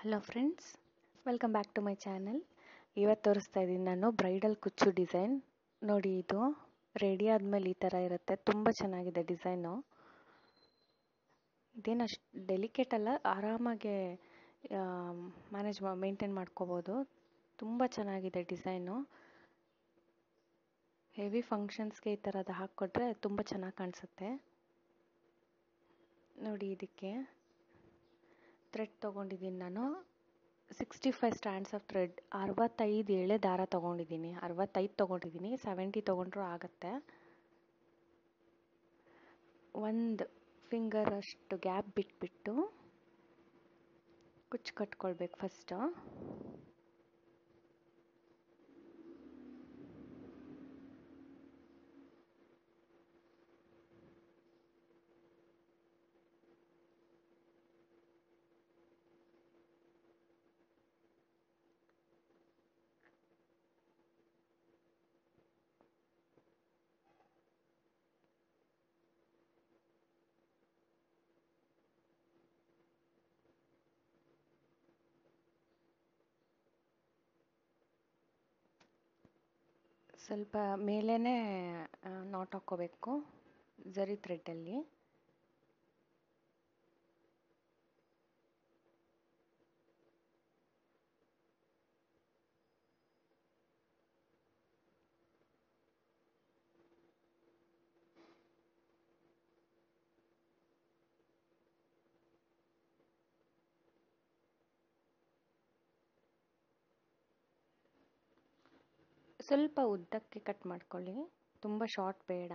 Hello friends, welcome back to my channel. ಇವತ್ತು ತೋರಿಸ್ತಾ ಇದ್ದೀನಿ ನಾನು ಬ್ರೈಡಲ್ ಕುಚ್ಚು ಡಿಸೈನ್. ನೋಡಿ, ಇದು ರೆಡಿ ಆದಮೇಲೆ ಈ ಥರ ಇರುತ್ತೆ. ತುಂಬ ಚೆನ್ನಾಗಿದೆ ಡಿಸೈನು. ಇದೇನು ಅಷ್ಟು ಡೆಲಿಕೇಟ್ ಅಲ್ಲ, ಆರಾಮಾಗೆ ಮೇಂಟೈನ್ ಮಾಡ್ಕೋಬೋದು. ತುಂಬ ಚೆನ್ನಾಗಿದೆ ಡಿಸೈನು. ಹೆವಿ ಫಂಕ್ಷನ್ಸ್ಗೆ ಈ ಥರದ್ದು ಹಾಕ್ಕೊಟ್ರೆ ತುಂಬ ಚೆನ್ನಾಗಿ ಕಾಣಿಸುತ್ತೆ. ನೋಡಿ, ಇದಕ್ಕೆ ಥ್ರೆಡ್ ತೊಗೊಂಡಿದ್ದೀನಿ ನಾನು 65 ಸ್ಟ್ಯಾಂಡ್ಸ್ ಆಫ್ ಥ್ರೆಡ್. 65 ಎಳೆ ದಾರ ತೊಗೊಂಡಿದ್ದೀನಿ. 65 ತೊಗೊಂಡಿದ್ದೀನಿ, 70 ತೊಗೊಂಡ್ರೂ ಆಗುತ್ತೆ. ಒಂದು ಫಿಂಗರ್ ಅಷ್ಟು ಗ್ಯಾಪ್ ಬಿಟ್ಬಿಟ್ಟು ಕುಚ್ಚು ಕಟ್ಕೊಳ್ಬೇಕು ಫಸ್ಟು. ಸ್ವಲ್ಪ ಮೇಲೇ ನಾಟ್ ಹಾಕ್ಕೋಬೇಕು ಜರಿ ಥ್ರೆಡ್ಡಲ್ಲಿ. ಸ್ವಲ್ಪ ಉದ್ದಕ್ಕೆ ಕಟ್ ಮಾಡ್ಕೊಳ್ಳಿ, ತುಂಬ ಶಾರ್ಟ್ ಬೇಡ.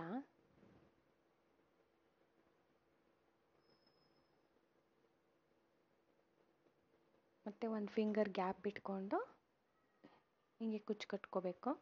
ಮತ್ತು ಒಂದು ಫಿಂಗರ್ ಗ್ಯಾಪ್ ಬಿಟ್ಕೊಂಡು ಹೀಗೆ ಕುಚ್ಚು ಕಟ್ಕೋಬೇಕು.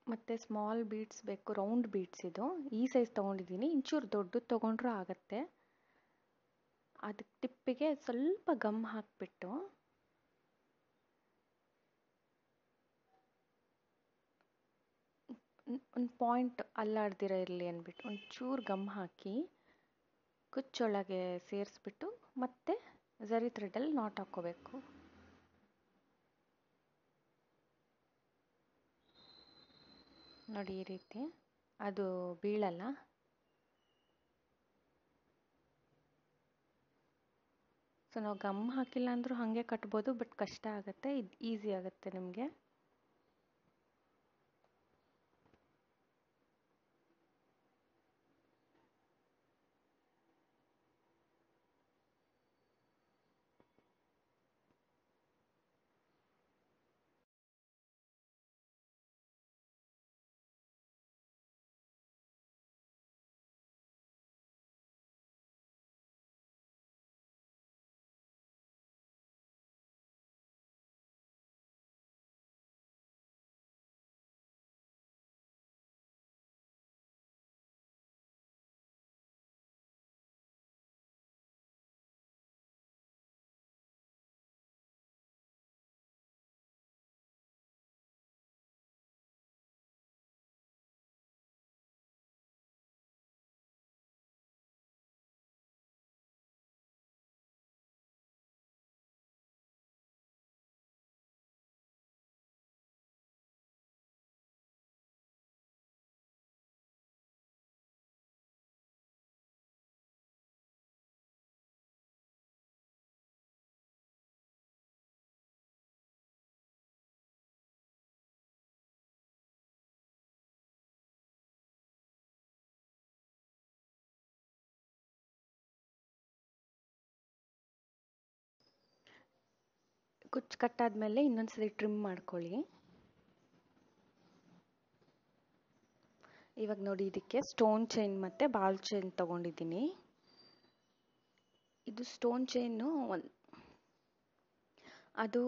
ಮತ್ತು ಸ್ಮಾಲ್ ಬೀಡ್ಸ್ ಬೇಕು, ರೌಂಡ್ ಬೀಡ್ಸ್. ಇದು ಈ ಸೈಜ್ ತೊಗೊಂಡಿದ್ದೀನಿ. ಇಂಚೂರು ದೊಡ್ಡದು ತೊಗೊಂಡ್ರೂ ಆಗುತ್ತೆ. ಅದಕ್ಕೆ ಟಿಪ್ಪಿಗೆ ಸ್ವಲ್ಪ ಗಮ್ ಹಾಕಿಬಿಟ್ಟು ಒಂದು ಪಾಯಿಂಟ್ ಅಲ್ಲಾಡ್ದಿರ ಇರಲಿ ಅಂದ್ಬಿಟ್ಟು ಒಂಚೂರು ಗಮ್ ಹಾಕಿ ಕುಚ್ಚೊಳಗೆ ಸೇರಿಸ್ಬಿಟ್ಟು ಮತ್ತೆ ಜರಿ ಥ್ರೆಡ್ಡಲ್ಲಿ ನಾಟ್ ಹಾಕ್ಕೋಬೇಕು. ನೋಡಿ, ಈ ರೀತಿ ಅದು ಬೀಳಲ್ಲ. ಸೊ ನಾವು ಗಮ್ ಹಾಕಿಲ್ಲ ಅಂದರೂ ಹಾಗೆ ಕಟ್ಬೋದು, ಬಟ್ ಕಷ್ಟ ಆಗುತ್ತೆ. ಇದು ಈಸಿ ಆಗುತ್ತೆ ನಿಮಗೆ. ಕುಚ್ಚು ಕಟ್ಟಾದ್ಮೇಲೆ ಇನ್ನೊಂದ್ಸರಿ ಟ್ರಿಮ್ ಮಾಡ್ಕೊಳ್ಳಿ. ಇವಾಗ ನೋಡಿ, ಇದಕ್ಕೆ ಸ್ಟೋನ್ ಚೈನ್ ಮತ್ತು ಬಾಲ್ ಚೈನ್ ತೊಗೊಂಡಿದ್ದೀನಿ. ಇದು ಸ್ಟೋನ್ ಚೈನು ಅದು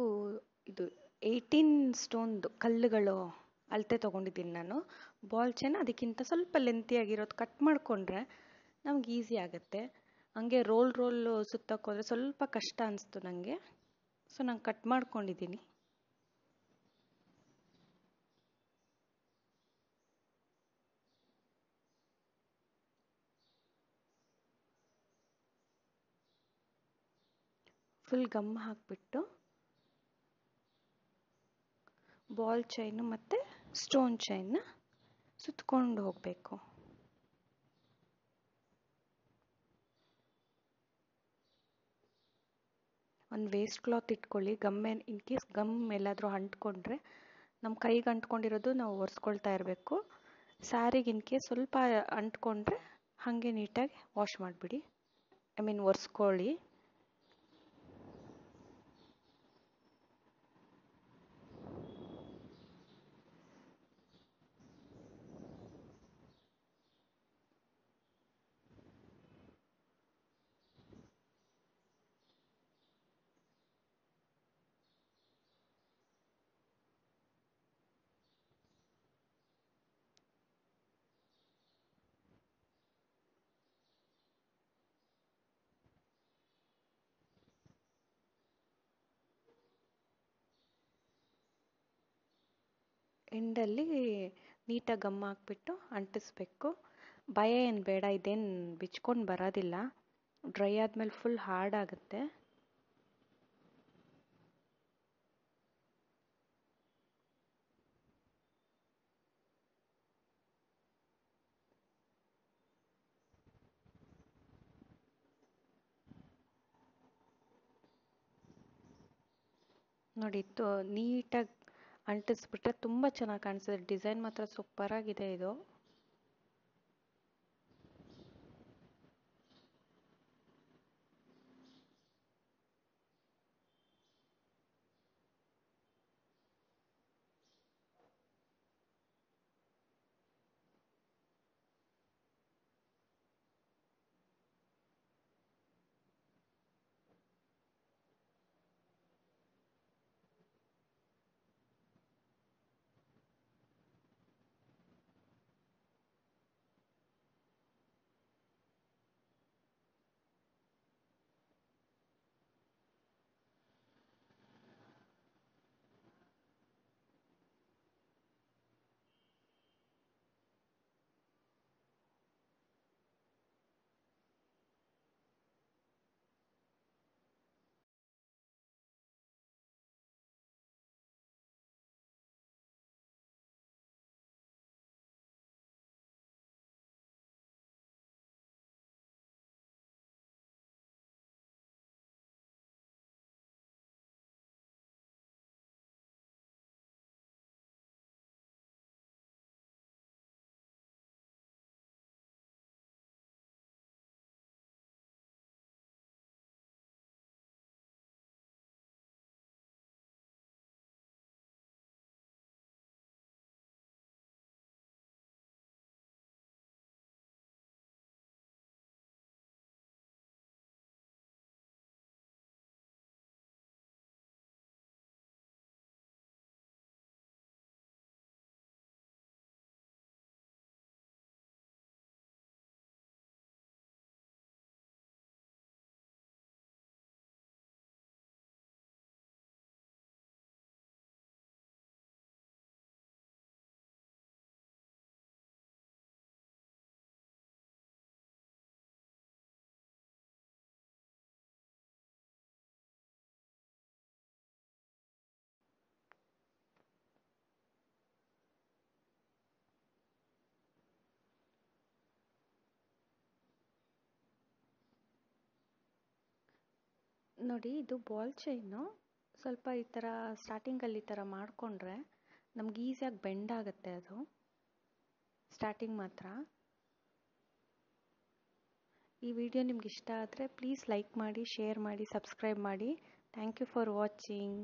ಇದು 18 ಸ್ಟೋನ್ದು ಕಲ್ಲುಗಳು ಅಳತೆ ತೊಗೊಂಡಿದ್ದೀನಿ ನಾನು. ಬಾಲ್ ಚೈನ್ ಅದಕ್ಕಿಂತ ಸ್ವಲ್ಪ ಲೆಂತಿಯಾಗಿರೋದು ಕಟ್ ಮಾಡಿಕೊಂಡ್ರೆ ನಮ್ಗೆ ಈಸಿ ಆಗುತ್ತೆ. ಹಂಗೆ ರೋಲ್ ಸುತ್ತಕ್ಕೋದ್ರೆ ಸ್ವಲ್ಪ ಕಷ್ಟ ಅನಿಸ್ತು ನನಗೆ, ಸೊ ನಾನು ಕಟ್ ಮಾಡ್ಕೊಂಡಿದ್ದೀನಿ. ಫುಲ್ ಗಮ್ ಹಾಕಿಬಿಟ್ಟು ಬಾಲ್ ಚೈನು ಮತ್ತು ಸ್ಟೋನ್ ಚೈನ್ನ ಸುತ್ತಕೊಂಡು ಹೋಗಬೇಕು. ಒಂದು ವೇಸ್ಟ್ ಕ್ಲಾತ್ ಇಟ್ಕೊಳ್ಳಿ. ಇನ್ ಕೇಸ್ ಗಮ್ ಎಲ್ಲಾದರೂ ಅಂಟ್ಕೊಂಡ್ರೆ ನಮ್ಮ ಕೈಗೆ ಅಂಟ್ಕೊಂಡಿರೋದು ನಾವು ಒರೆಸ್ಕೊಳ್ತಾ ಇರಬೇಕು. ಸ್ಯಾರಿಗೆ ಇನ್ ಕೇಸ್ ಸ್ವಲ್ಪ ಅಂಟ್ಕೊಂಡ್ರೆ ಹಾಗೆ ನೀಟಾಗಿ ವಾಶ್ ಮಾಡಿಬಿಡಿ, ಒರೆಸ್ಕೊಳ್ಳಿ. ಎಂಡಲ್ಲಿ ನೀಟಾಗಿ ಗಮ್ ಹಾಕ್ಬಿಟ್ಟು ಅಂಟಿಸ್ಬೇಕು. ಭಯ ಏನು ಬೇಡ, ಇದೇನು ಬಿಚ್ಕೊಂಡು ಬರೋದಿಲ್ಲ. ಡ್ರೈ ಆದಮೇಲೆ ಫುಲ್ ಹಾರ್ಡ್ ಆಗುತ್ತೆ. ನೋಡಿ, ನೀಟಾಗಿ ಅಂಟಿಸ್ಬಿಟ್ರೆ ತುಂಬ ಚೆನ್ನಾಗಿ ಕಾಣಿಸುತ್ತೆ. ಡಿಸೈನ್ ಮಾತ್ರ ಸೂಪರಾಗಿದೆ ಇದು. ನೋಡಿ, ಇದು ಬಾಲ್ ಚೈನು ಸ್ವಲ್ಪ ಈ ಥರ ಸ್ಟಾರ್ಟಿಂಗಲ್ಲಿ ಈ ಥರ ಮಾಡಿಕೊಂಡ್ರೆ ನಮ್ಗೆ ಈಸಿಯಾಗಿ ಬೆಂಡ್ ಆಗುತ್ತೆ. ಅದು ಸ್ಟಾರ್ಟಿಂಗ್ ಮಾತ್ರ. ಈ ವಿಡಿಯೋ ನಿಮ್ಗೆ ಇಷ್ಟ ಆದರೆ ಪ್ಲೀಸ್ ಲೈಕ್ ಮಾಡಿ, ಶೇರ್ ಮಾಡಿ, ಸಬ್ಸ್ಕ್ರೈಬ್ ಮಾಡಿ. Thank you for watching.